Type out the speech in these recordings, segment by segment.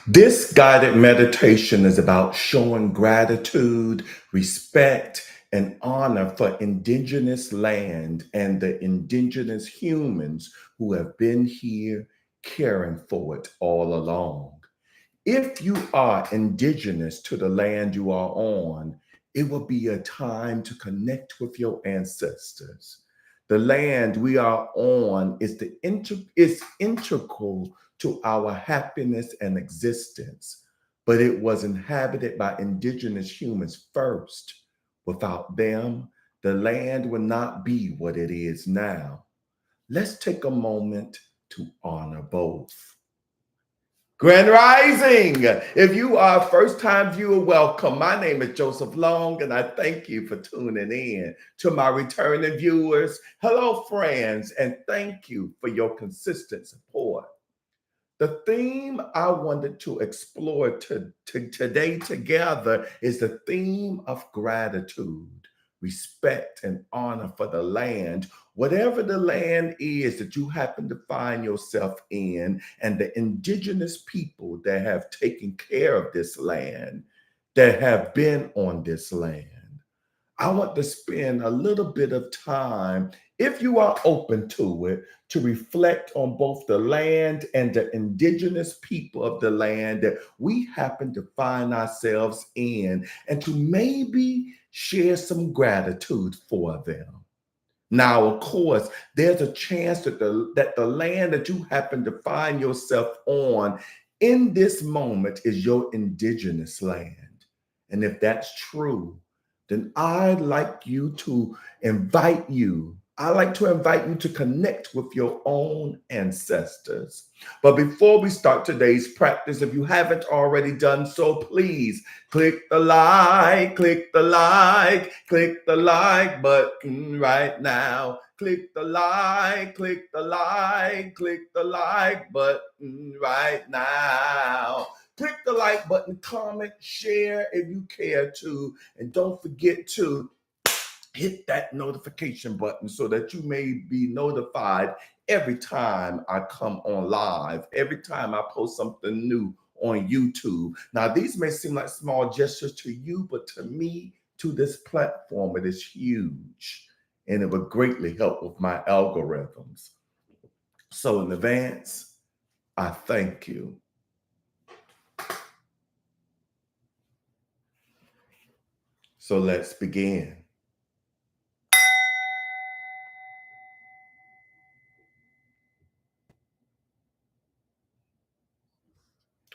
This guided meditation is about showing gratitude, respect, and honor for indigenous land and the indigenous humans who have been here caring for it all along. If you are indigenous to the land you are on, it will be a time to connect with your ancestors. The land we are on is integral to our happiness and existence, but it was inhabited by indigenous humans first. Without them, the land would not be what it is now. Let's take a moment to honor both. Grand Rising! If you are a first time viewer, welcome. My name is Joseph Long, and I thank you for tuning in. To my returning viewers, hello, friends, and thank you for your consistent support. The theme I wanted to explore today together is the theme of gratitude, respect, and honor for the land, whatever the land is that you happen to find yourself in, and the indigenous people that have taken care of this land, that have been on this land. I want to spend a little bit of time, if you are open to it, to reflect on both the land and the indigenous people of the land that we happen to find ourselves in, and to maybe share some gratitude for them. Now, of course, there's a chance that the land that you happen to find yourself on in this moment is your indigenous land. And if that's true, then I'd like to invite you to connect with your own ancestors. But before we start today's practice, if you haven't already done so, please click the like, click the like, click the like button right now. Click the like, click the like, click the like button right now. Click the like button, comment, share if you care to, and don't forget to hit that notification button so that you may be notified every time I come on live, every time I post something new on YouTube. Now, these may seem like small gestures to you, but to me, to this platform, it is huge, and it would greatly help with my algorithms. So in advance, I thank you. So let's begin.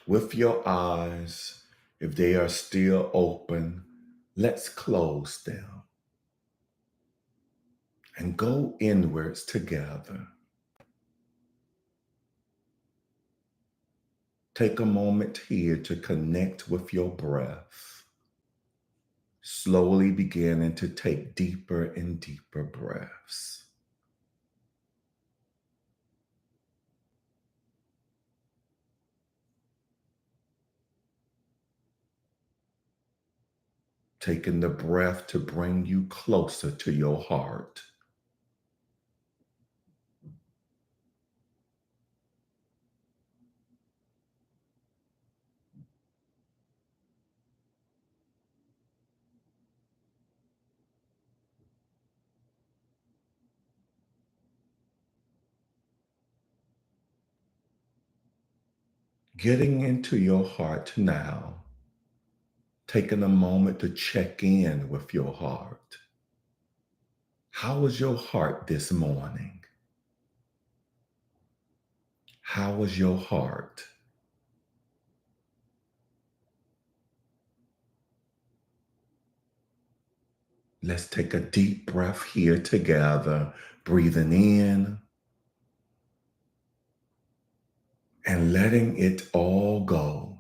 With your eyes, if they are still open, let's close them and go inwards together. Take a moment here to connect with your breath, slowly beginning to take deeper and deeper breaths. Taking the breath to bring you closer to your heart. Getting into your heart now, taking a moment to check in with your heart. How is your heart this morning? How is your heart? Let's take a deep breath here together, breathing in and letting it all go.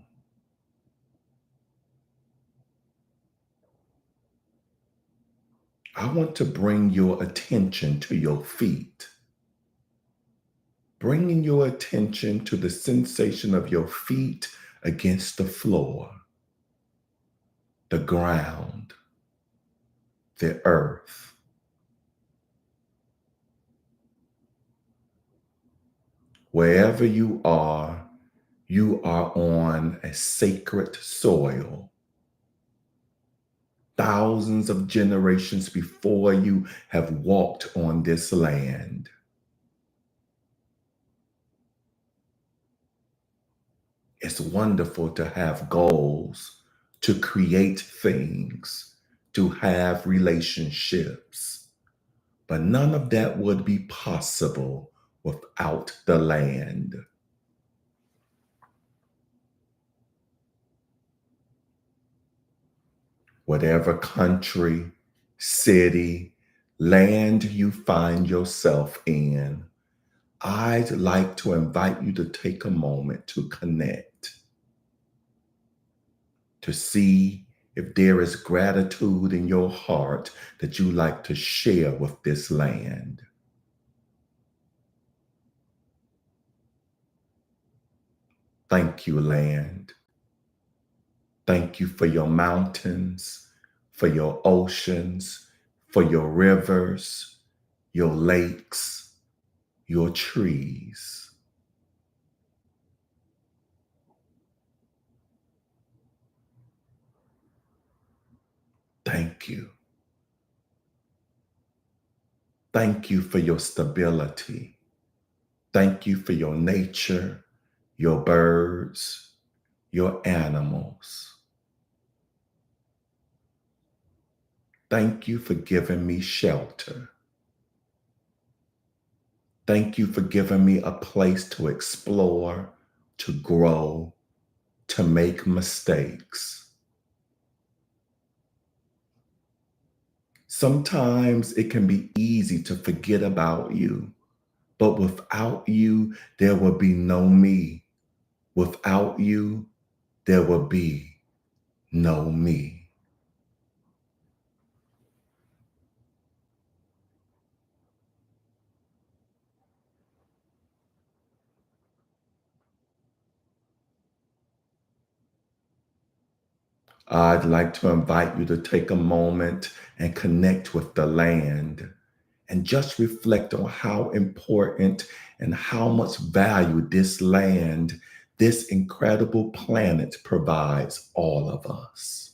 I want to bring your attention to your feet, bringing your attention to the sensation of your feet against the floor, the ground, the earth. Wherever you are, You are on a sacred soil. Thousands of generations before you have walked on this land. It's wonderful to have goals, to create things, to have relationships. But none of that would be possible without the land. Whatever country, city, land you find yourself in, I'd like to invite you to take a moment to connect, to see if there is gratitude in your heart that you like to share with this land. Thank you, land. Thank you for your mountains, for your oceans, for your rivers, your lakes, your trees. Thank you. Thank you for your stability. Thank you for your nature, your birds, your animals. Thank you for giving me shelter. Thank you for giving me a place to explore, to grow, to make mistakes. Sometimes it can be easy to forget about you, but without you, there will be no me. Without you, there will be no me. I'd like to invite you to take a moment and connect with the land and just reflect on how important and how much value this land, this incredible planet provides all of us.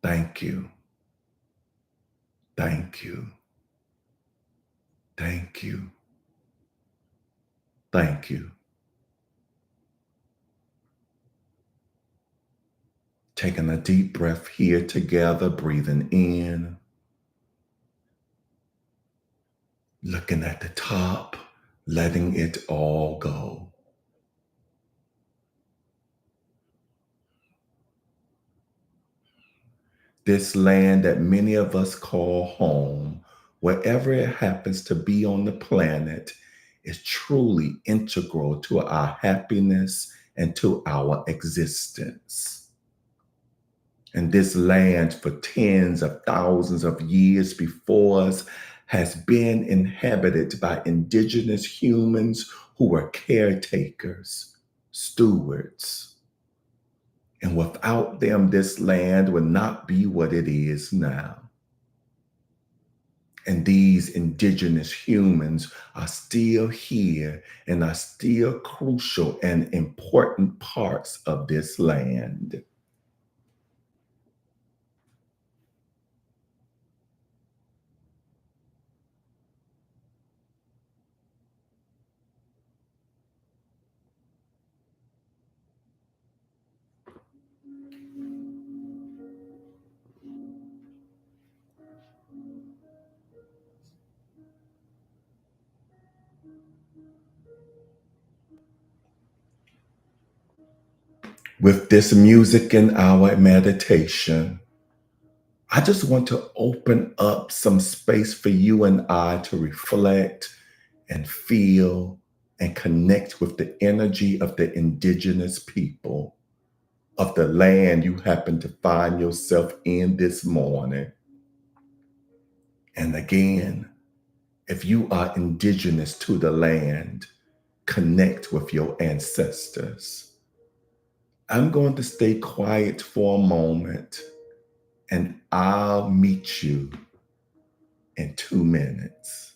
Thank you. Thank you. Thank you. Thank you. Taking a deep breath here together, breathing in, looking at the top, letting it all go. This land that many of us call home, wherever it happens to be on the planet, is truly integral to our happiness and to our existence. And this land, for tens of thousands of years before us, has been inhabited by indigenous humans who were caretakers, stewards. And without them, this land would not be what it is now. And these indigenous humans are still here and are still crucial and important parts of this land. With this music in our meditation, I just want to open up some space for you and I to reflect and feel and connect with the energy of the indigenous people of the land you happen to find yourself in this morning. And again, if you are indigenous to the land, connect with your ancestors. I'm going to stay quiet for a moment and I'll meet you in 2 minutes.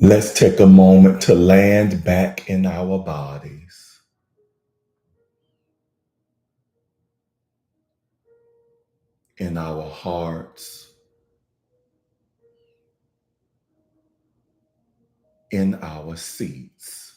Let's take a moment to land back in our bodies, in our hearts, in our seats.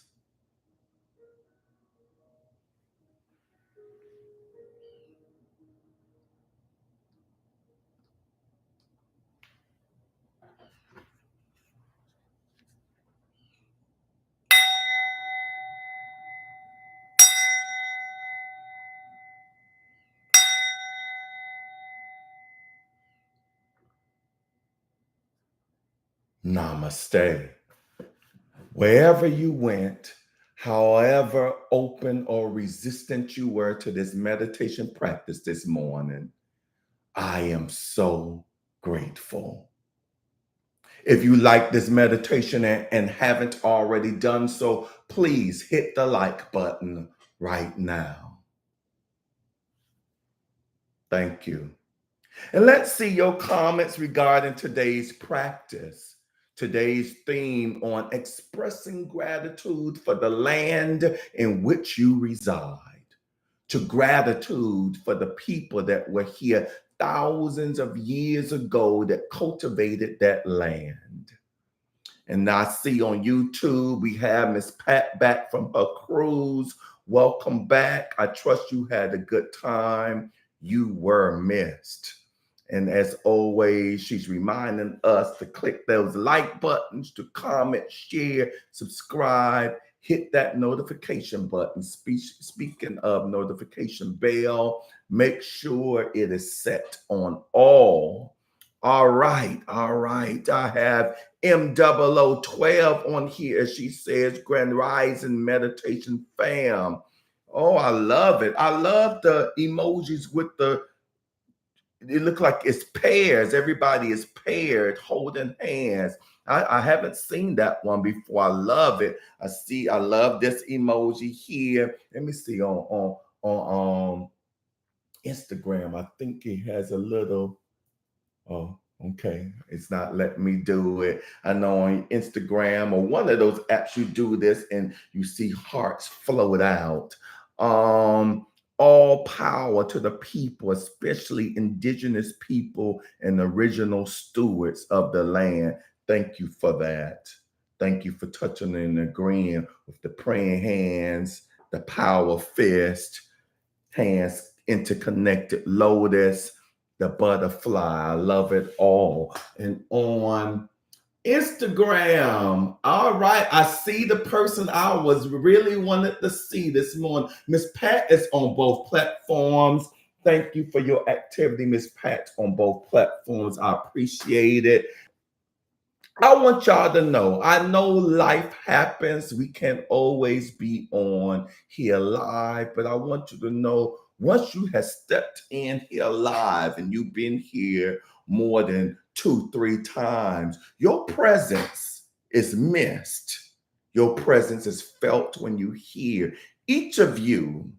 Namaste. Wherever you went, however open or resistant you were to this meditation practice this morning, I am so grateful. If you like this meditation and haven't already done so, please hit the like button right now. Thank you. And let's see your comments regarding today's practice. Today's theme on expressing gratitude for the land in which you reside, to gratitude for the people that were here thousands of years ago that cultivated that land. And I see on YouTube, we have Miss Pat back from her cruise. Welcome back. I trust you had a good time. You were missed. And as always, she's reminding us to click those like buttons, to comment, share, subscribe, hit that notification button. Speaking of notification bell, make sure it is set on all. All right, all right. I have M0012 on here. She says, Grand Rising Meditation Fam. Oh, I love it. I love the emojis with it look like it's pairs. Everybody is paired, holding hands. I haven't seen that one before. I love it. I love this emoji here. Let me see on Instagram. I think it has a little, oh, Okay, it's not letting me do it. I know on Instagram or one of those apps you do this and you see hearts float out. Um, all power to the people, especially indigenous people and original stewards of the land. Thank you for that. Thank you for touching and agreeing with the praying hands, the power fist, hands interconnected, lotus, the butterfly. I love it all. And on Instagram. All right. I see the person I was really wanted to see this morning. Miss Pat is on both platforms. Thank you for your activity, Miss Pat, on both platforms. I appreciate it. I want y'all to know, I know life happens. We can't always be on here live, but I want you to know once you have stepped in here live and you've been here more than 2, 3 times, your presence is missed. Your presence is felt when you hear. Each of you,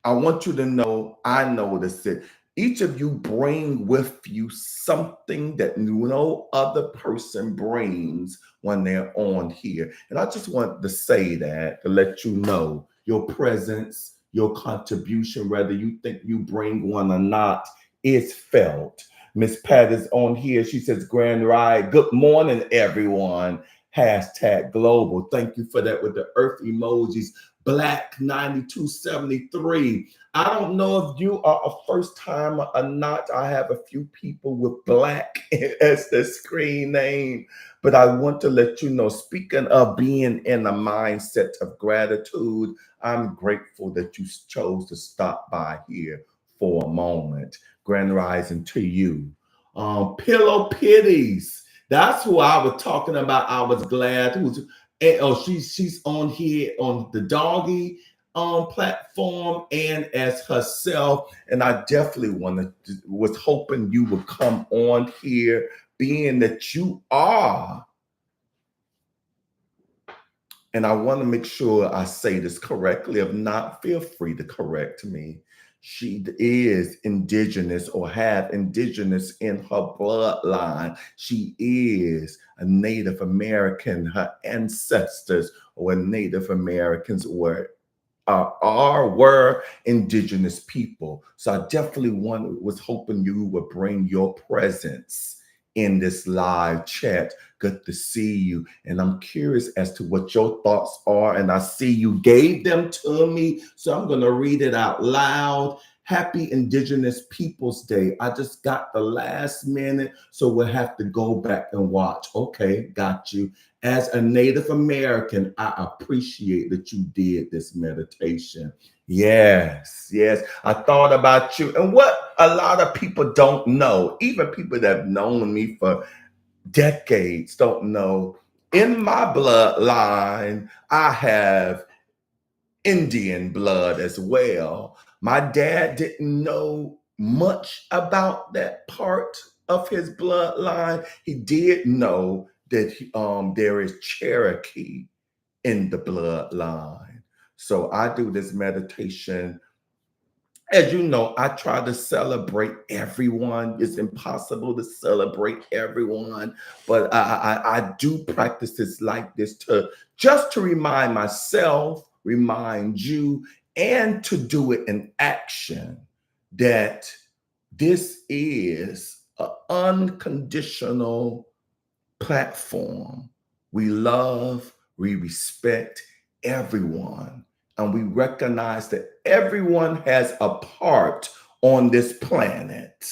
I want you to know, I notice it. Each of you bring with you something that no other person brings when they're on here. And I just want to say that to let you know your presence, your contribution, whether you think you bring one or not, is felt. Miss Pat is on here. She says, Grand Ride. Good morning, everyone. Hashtag global. Thank you for that with the earth emojis. Black 9273. I don't know if you are a first timer or not. I have a few people with black as the screen name, but I want to let you know, speaking of being in a mindset of gratitude, I'm grateful that you chose to stop by here for a moment. Grand rising to you. Pillow Pitties. That's who I was talking about. I was glad who's oh, she's on here on the doggy platform and as herself. And I definitely was hoping you would come on here, being that you are. And I want to make sure I say this correctly. If not, feel free to correct me. She is indigenous or have indigenous in her bloodline. She is a Native American. Her ancestors were Native Americans were indigenous people. So I definitely was hoping you would bring your presence in this live chat. Good to see you. And I'm curious as to what your thoughts are. And I see you gave them to me. So I'm going to read it out loud. Happy Indigenous Peoples Day. I just got the last minute, so we'll have to go back and watch. Okay, got you. As a Native American, I appreciate that you did this meditation. Yes, yes. I thought about you. And what a lot of people don't know, even people that have known me for decades don't know, in my bloodline, I have Indian blood as well. My dad didn't know much about that part of his bloodline. He did know that there is Cherokee in the bloodline. So I do this meditation. As you know, I try to celebrate everyone. It's impossible to celebrate everyone, but I do practices like this to just to remind myself, remind you, and to do it in action that this is an unconditional platform. We love, we respect everyone, and we recognize that everyone has a part on this planet.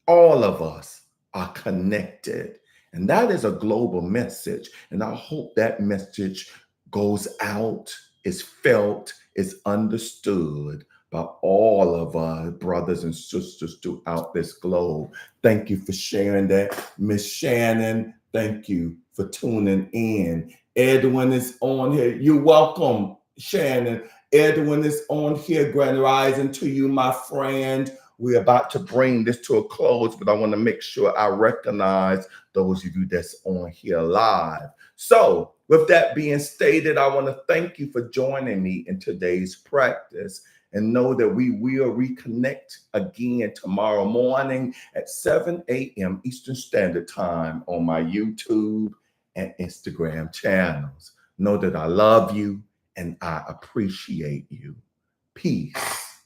All of us are connected. And that is a global message. And I hope that message goes out, is felt, is understood by all of our brothers and sisters throughout this globe. Thank you for sharing that, Miss Shannon. Thank you for tuning in. Edwin is on here. You're welcome, Shannon. Edwin is on here. Grand rising to you, my friend. We're about to bring this to a close, but I want to make sure I recognize those of you that's on here live. So, with that being stated, I want to thank you for joining me in today's practice. And know that we will reconnect again tomorrow morning at 7 a.m. Eastern Standard Time on my YouTube and Instagram channels. Know that I love you and I appreciate you. Peace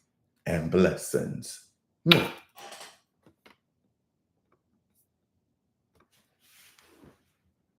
and blessings. Mwah.